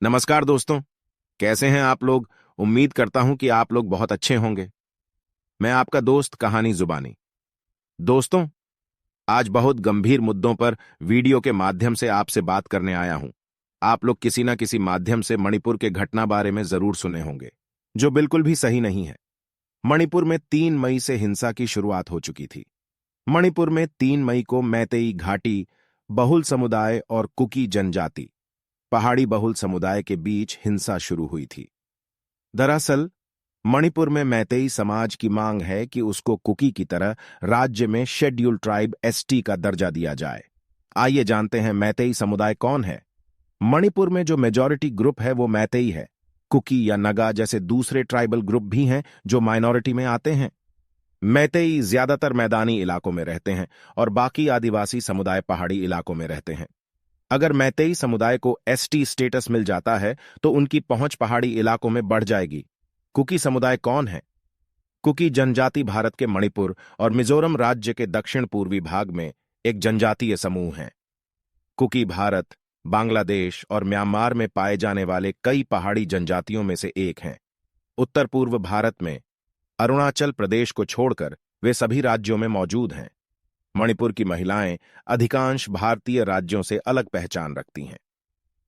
नमस्कार दोस्तों। कैसे हैं आप लोग? उम्मीद करता हूं कि आप लोग बहुत अच्छे होंगे। मैं आपका दोस्त कहानी जुबानी। दोस्तों, आज बहुत गंभीर मुद्दों पर वीडियो के माध्यम से आपसे बात करने आया हूं। आप लोग किसी न किसी माध्यम से मणिपुर के घटना बारे में जरूर सुने होंगे, जो बिल्कुल भी सही नहीं है। मणिपुर में 3 मई से हिंसा की शुरुआत हो चुकी थी। मणिपुर में 3 मई को मैतेई घाटी बहुल समुदाय और कुकी जनजाति पहाड़ी बहुल समुदाय के बीच हिंसा शुरू हुई थी। दरअसल मणिपुर में मैतेई समाज की मांग है कि उसको कुकी की तरह राज्य में शेड्यूल्ड ट्राइब एसटी का दर्जा दिया जाए। आइए जानते हैं मैतेई समुदाय कौन है। मणिपुर में जो मेजॉरिटी ग्रुप है वो मैतेई है। कुकी या नगा जैसे दूसरे ट्राइबल ग्रुप भी हैं जो माइनॉरिटी में आते हैं। मैतेई ज्यादातर मैदानी इलाकों में रहते हैं और बाकी आदिवासी समुदाय पहाड़ी इलाकों में रहते हैं। अगर मैतेई समुदाय को एसटी स्टेटस मिल जाता है तो उनकी पहुंच पहाड़ी इलाकों में बढ़ जाएगी। कुकी समुदाय कौन है? कुकी जनजाति भारत के मणिपुर और मिजोरम राज्य के दक्षिण पूर्वी भाग में एक जनजातीय समूह है। कुकी भारत, बांग्लादेश और म्यांमार में पाए जाने वाले कई पहाड़ी जनजातियों में से एक हैं। उत्तर पूर्व भारत में अरुणाचल प्रदेश को छोड़कर वे सभी राज्यों में मौजूद हैं। मणिपुर की महिलाएं अधिकांश भारतीय राज्यों से अलग पहचान रखती हैं।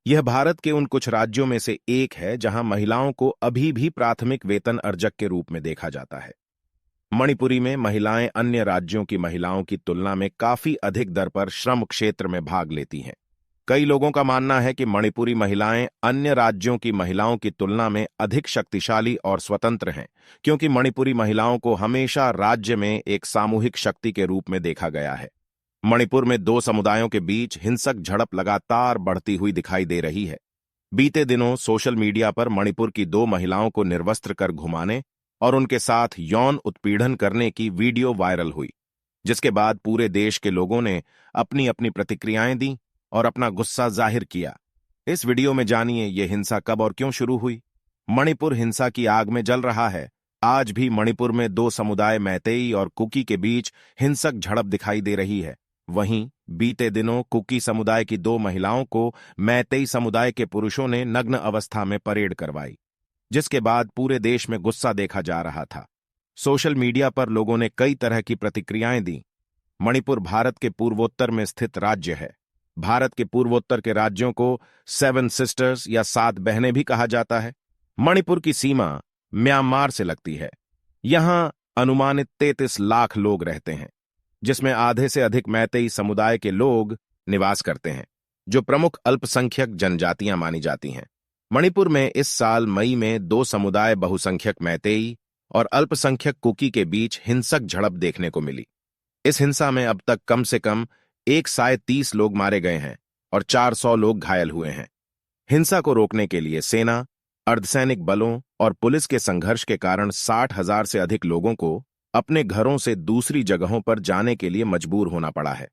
यह भारत के उन कुछ राज्यों में से एक है जहां महिलाओं को अभी भी प्राथमिक वेतन अर्जक के रूप में देखा जाता है। मणिपुरी में महिलाएं अन्य राज्यों की महिलाओं की तुलना में काफी अधिक दर पर श्रम क्षेत्र में भाग लेती हैं। कई लोगों का मानना है कि मणिपुरी महिलाएं अन्य राज्यों की महिलाओं की तुलना में अधिक शक्तिशाली और स्वतंत्र हैं, क्योंकि मणिपुरी महिलाओं को हमेशा राज्य में एक सामूहिक शक्ति के रूप में देखा गया है। मणिपुर में 2 समुदायों के बीच हिंसक झड़प लगातार बढ़ती हुई दिखाई दे रही है। बीते दिनों सोशल मीडिया पर मणिपुर की 2 महिलाओं को निर्वस्त्र कर घुमाने और उनके साथ यौन उत्पीड़न करने की वीडियो वायरल हुई, जिसके बाद पूरे देश के लोगों ने अपनी अपनी प्रतिक्रियाएं दी और अपना गुस्सा जाहिर किया। इस वीडियो में जानिए ये हिंसा कब और क्यों शुरू हुई। मणिपुर हिंसा की आग में जल रहा है। आज भी मणिपुर में 2 समुदाय मैतेई और कुकी के बीच हिंसक झड़प दिखाई दे रही है। वहीं बीते दिनों कुकी समुदाय की 2 महिलाओं को मैतेई समुदाय के पुरुषों ने नग्न अवस्था में परेड करवाई, जिसके बाद पूरे देश में गुस्सा देखा जा रहा था। सोशल मीडिया पर लोगों ने कई तरह की प्रतिक्रियाएं दी। मणिपुर भारत के पूर्वोत्तर में स्थित राज्य है। भारत के पूर्वोत्तर के राज्यों को 7 सिस्टर्स या 7 बहनें भी कहा जाता है। मणिपुर की सीमा म्यांमार से लगती है। यहां अनुमानित 33 लाख लोग रहते हैं, जिसमें आधे से अधिक मैतेई समुदाय के लोग निवास करते हैं, जो प्रमुख अल्पसंख्यक जनजातियां मानी जाती हैं। मणिपुर में इस साल मई में 2 समुदाय बहुसंख्यक मैतेई और अल्पसंख्यक कुकी के बीच हिंसक झड़प देखने को मिली। इस हिंसा में अब तक कम से कम 130 लोग मारे गए हैं और 400 लोग घायल हुए हैं। हिंसा को रोकने के लिए सेना, अर्धसैनिक बलों और पुलिस के संघर्ष के कारण 60,000 से अधिक लोगों को अपने घरों से दूसरी जगहों पर जाने के लिए मजबूर होना पड़ा है।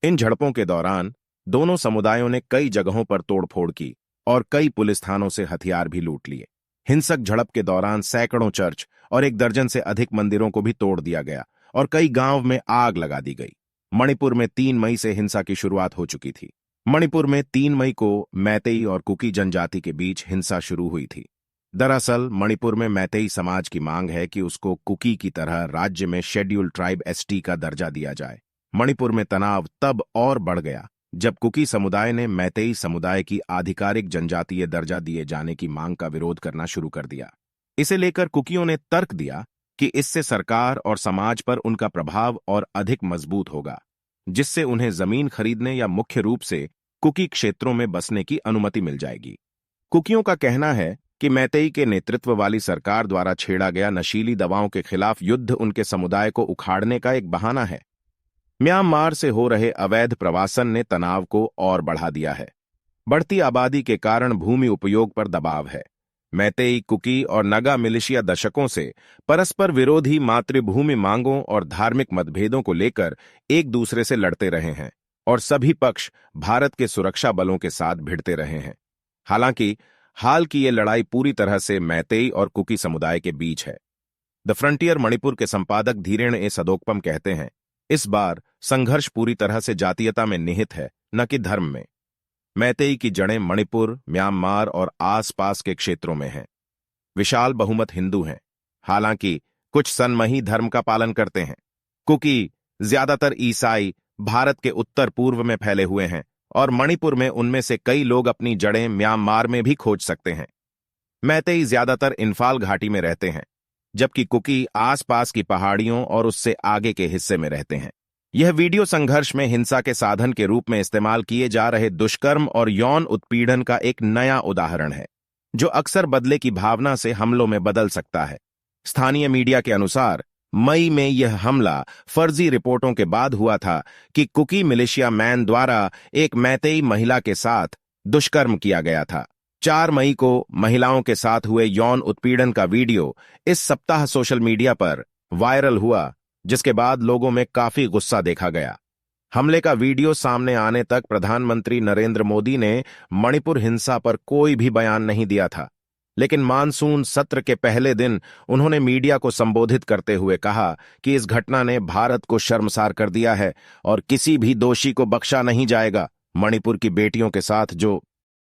इन झड़पों के दौरान दोनों समुदायों ने कई जगहों पर तोड़फोड़ की और कई पुलिस थानों से हथियार भी लूट लिए। हिंसक झड़प के दौरान सैकड़ों चर्च और 1 दर्जन से अधिक मंदिरों को भी तोड़ दिया गया और कई गांव में आग लगा दी गई। मणिपुर में 3 मई से हिंसा की शुरुआत हो चुकी थी। मणिपुर में 3 मई को मैतेई और कुकी जनजाति के बीच हिंसा शुरू हुई थी। दरअसल मणिपुर में मैतेई समाज की मांग है कि उसको कुकी की तरह राज्य में शेड्यूल्ड ट्राइब एसटी का दर्जा दिया जाए। मणिपुर में तनाव तब और बढ़ गया जब कुकी समुदाय ने मैतेई समुदाय की आधिकारिक जनजातीय दर्जा दिए जाने की मांग का विरोध करना शुरू कर दिया। इसे लेकर कुकियों ने तर्क दिया कि इससे सरकार और समाज पर उनका प्रभाव और अधिक मजबूत होगा, जिससे उन्हें जमीन खरीदने या मुख्य रूप से कुकी क्षेत्रों में बसने की अनुमति मिल जाएगी। कुकियों का कहना है कि मैतेई के नेतृत्व वाली सरकार द्वारा छेड़ा गया नशीली दवाओं के खिलाफ युद्ध उनके समुदाय को उखाड़ने का एक बहाना है। म्यांमार से हो रहे अवैध प्रवासन ने तनाव को और बढ़ा दिया है। बढ़ती आबादी के कारण भूमि उपयोग पर दबाव है। मैतेई, कुकी और नगा मिलिशिया दशकों से परस्पर विरोधी मातृभूमि मांगों और धार्मिक मतभेदों को लेकर एक दूसरे से लड़ते रहे हैं और सभी पक्ष भारत के सुरक्षा बलों के साथ भिड़ते रहे हैं। हालांकि हाल की ये लड़ाई पूरी तरह से मैतेई और कुकी समुदाय के बीच है। द फ्रंटियर मणिपुर के संपादक धीरेन ए सदोकपम कहते हैं, इस बार संघर्ष पूरी तरह से जातीयता में निहित है, न कि धर्म में। मैतेई की जड़ें मणिपुर, म्यांमार और आसपास के क्षेत्रों में हैं। विशाल बहुमत हिंदू हैं, हालांकि कुछ सनमही धर्म का पालन करते हैं। कुकी, ज्यादातर ईसाई, भारत के उत्तर पूर्व में फैले हुए हैं और मणिपुर में उनमें से कई लोग अपनी जड़ें म्यांमार में भी खोज सकते हैं। मैतेई ज्यादातर इंफाल घाटी में रहते हैं, जबकि कुकी आसपास की पहाड़ियों और उससे आगे के हिस्से में रहते हैं। यह वीडियो संघर्ष में हिंसा के साधन के रूप में इस्तेमाल किए जा रहे दुष्कर्म और यौन उत्पीड़न का एक नया उदाहरण है, जो अक्सर बदले की भावना से हमलों में बदल सकता है। स्थानीय मीडिया के अनुसार मई में यह हमला फर्जी रिपोर्टों के बाद हुआ था कि कुकी मिलिशिया मैन द्वारा एक मैतेई महिला के साथ दुष्कर्म किया गया था। 4 मई को महिलाओं के साथ हुए यौन उत्पीड़न का वीडियो इस सप्ताह सोशल मीडिया पर वायरल हुआ, जिसके बाद लोगों में काफी गुस्सा देखा गया। हमले का वीडियो सामने आने तक प्रधानमंत्री नरेंद्र मोदी ने मणिपुर हिंसा पर कोई भी बयान नहीं दिया था, लेकिन मानसून सत्र के पहले दिन उन्होंने मीडिया को संबोधित करते हुए कहा कि इस घटना ने भारत को शर्मसार कर दिया है और किसी भी दोषी को बख्शा नहीं जाएगा। मणिपुर की बेटियों के साथ जो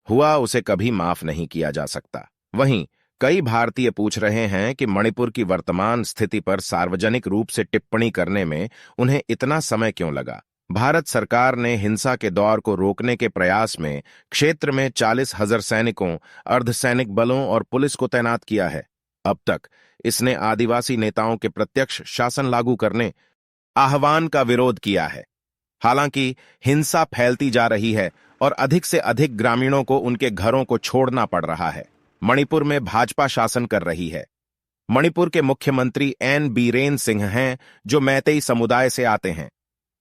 हुआ उसे कभी माफ नहीं किया जा सकता। वहीं कई भारतीय पूछ रहे हैं कि मणिपुर की वर्तमान स्थिति पर सार्वजनिक रूप से टिप्पणी करने में उन्हें इतना समय क्यों लगा। भारत सरकार ने हिंसा के दौर को रोकने के प्रयास में क्षेत्र में 40,000 सैनिकों, अर्धसैनिक बलों और पुलिस को तैनात किया है। अब तक इसने आदिवासी नेताओं के प्रत्यक्ष शासन लागू करने आह्वान का विरोध किया है। हालांकि हिंसा फैलती जा रही है और अधिक से अधिक ग्रामीणों को उनके घरों को छोड़ना पड़ रहा है। मणिपुर में भाजपा शासन कर रही है। मणिपुर के मुख्यमंत्री एन बीरेन सिंह हैं, जो मैतेई समुदाय से आते हैं।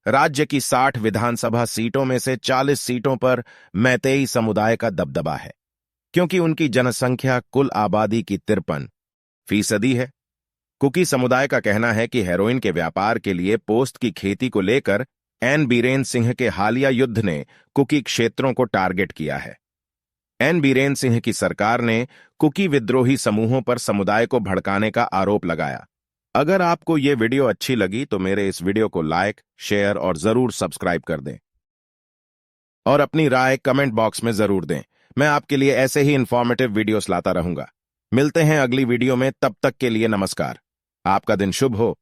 राज्य की 60 विधानसभा सीटों में से 40 सीटों पर मैतेई समुदाय का दबदबा है, क्योंकि उनकी जनसंख्या कुल आबादी की 53% है। कुकी समुदाय का कहना है कि हेरोइन के व्यापार के लिए पोस्त की खेती को लेकर एन बीरेन सिंह के हालिया युद्ध ने कुकी क्षेत्रों को टारगेट किया है। एन बीरेन सिंह की सरकार ने कुकी विद्रोही समूहों पर समुदाय को भड़काने का आरोप लगाया। अगर आपको ये वीडियो अच्छी लगी तो मेरे इस वीडियो को लाइक, शेयर और जरूर सब्सक्राइब कर दें और अपनी राय कमेंट बॉक्स में जरूर दें। मैं आपके लिए ऐसे ही इंफॉर्मेटिव वीडियोस लाता रहूंगा। मिलते हैं अगली वीडियो में, तब तक के लिए नमस्कार। आपका दिन शुभ हो।